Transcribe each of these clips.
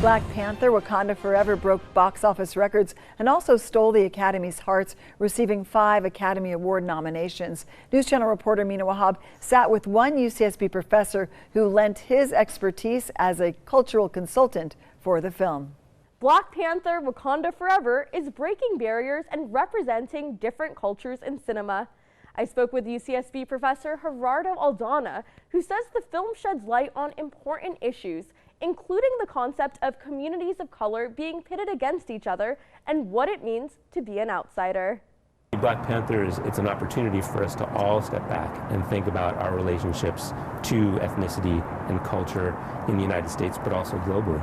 Black Panther, Wakanda Forever broke box office records and also stole the Academy's hearts, receiving 5 Academy Award nominations. News Channel reporter Mina Wahab sat with one UCSB professor who lent his expertise as a cultural consultant for the film. Black Panther, Wakanda Forever is breaking barriers and representing different cultures in cinema. I spoke with UCSB professor Gerardo Aldana, who says the film sheds light on important issues, including the concept of communities of color being pitted against each other and what it means to be an outsider. Black Panther it's an opportunity for us to all step back and think about our relationships to ethnicity and culture in the United States, but also globally.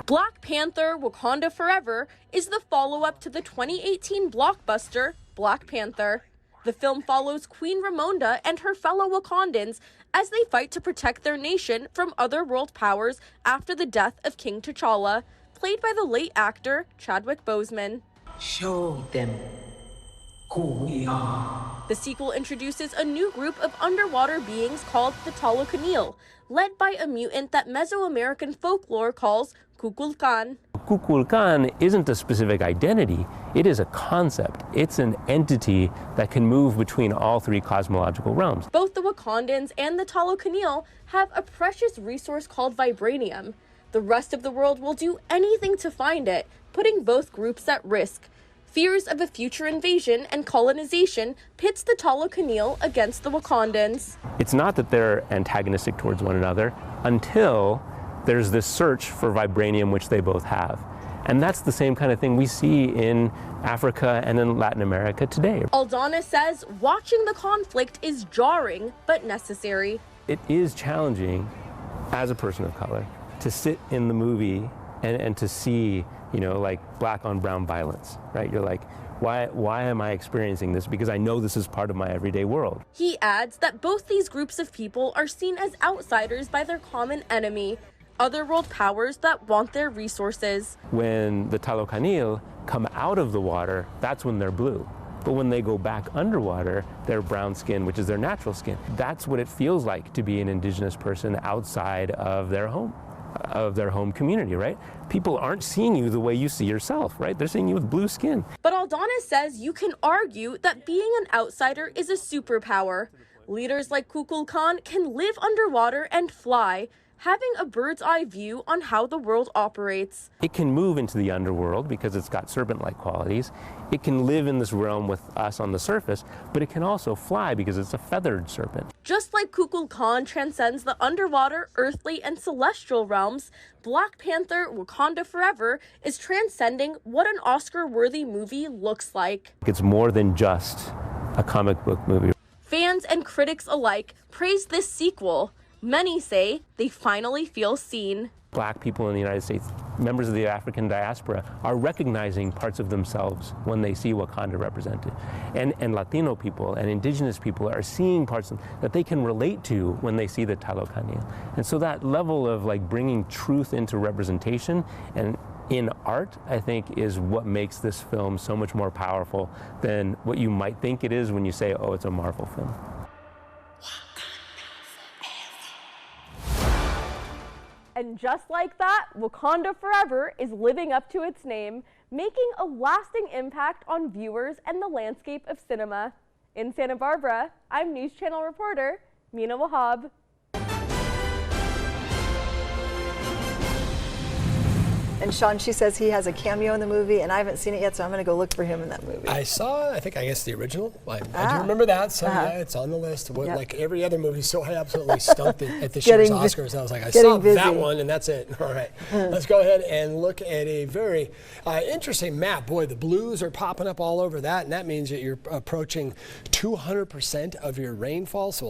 Black Panther, Wakanda Forever is the follow-up to the 2018 blockbuster Black Panther. The film follows Queen Ramonda and her fellow Wakandans as they fight to protect their nation from other world powers after the death of King T'Challa, played by the late actor Chadwick Boseman. Show them who we are. The sequel introduces a new group of underwater beings called the Talokanil, led by a mutant that Mesoamerican folklore calls Kukulkan. Kukulkan isn't a specific identity, it is a concept. It's an entity that can move between all 3 cosmological realms. Both the Wakandans and the Talokanil have a precious resource called vibranium. The rest of the world will do anything to find it, putting both groups at risk. Fears of a future invasion and colonization pits the Talokanil against the Wakandans. It's not that they're antagonistic towards one another until there's this search for vibranium, which they both have. And that's the same kind of thing we see in Africa and in Latin America today. Aldana says watching the conflict is jarring but necessary. It is challenging as a person of color to sit in the movie and to see, like black on brown violence, right? You're like, why am I experiencing this? Because I know this is part of my everyday world. He adds that both these groups of people are seen as outsiders by their common enemy, other world powers that want their resources. When the Talokanil come out of the water, that's when they're blue. But when they go back underwater, they're brown skin, which is their natural skin. That's what it feels like to be an indigenous person outside of their home community, right? People aren't seeing you the way you see yourself, right? They're seeing you with blue skin. But Aldana says you can argue that being an outsider is a superpower. Leaders like Kukulkan can live underwater and fly, having a bird's eye view on how the world operates. It can move into the underworld because it's got serpent-like qualities. It can live in this realm with us on the surface, but it can also fly because it's a feathered serpent. Just like Kukulkan transcends the underwater, earthly, and celestial realms, Black Panther, Wakanda Forever is transcending what an Oscar-worthy movie looks like. It's more than just a comic book movie. Fans and critics alike praise this sequel. Many say they finally feel seen. Black people in the United States, members of the African diaspora, are recognizing parts of themselves when they see Wakanda represented. And Latino people and indigenous people are seeing parts that they can relate to when they see the Talokanil. And so that level of bringing truth into representation and in art, I think, is what makes this film so much more powerful than what you might think it is when you say, oh, it's a Marvel film. And just like that, Wakanda Forever is living up to its name, making a lasting impact on viewers and the landscape of cinema. In Santa Barbara, I'm News Channel reporter Mina Wahab. And Sean, she says he has a cameo in the movie, and I haven't seen it yet, so I'm going to go look for him in that movie. I guess the original. I do remember that, so yeah, it's on the list. Yep. Like every other movie, so I absolutely stumped it at this year's Oscars. I was like, I saw that one, and that's it. All right, let's go ahead and look at a very interesting map. Boy, the blues are popping up all over that, and that means that you're approaching 200% of your rainfall. So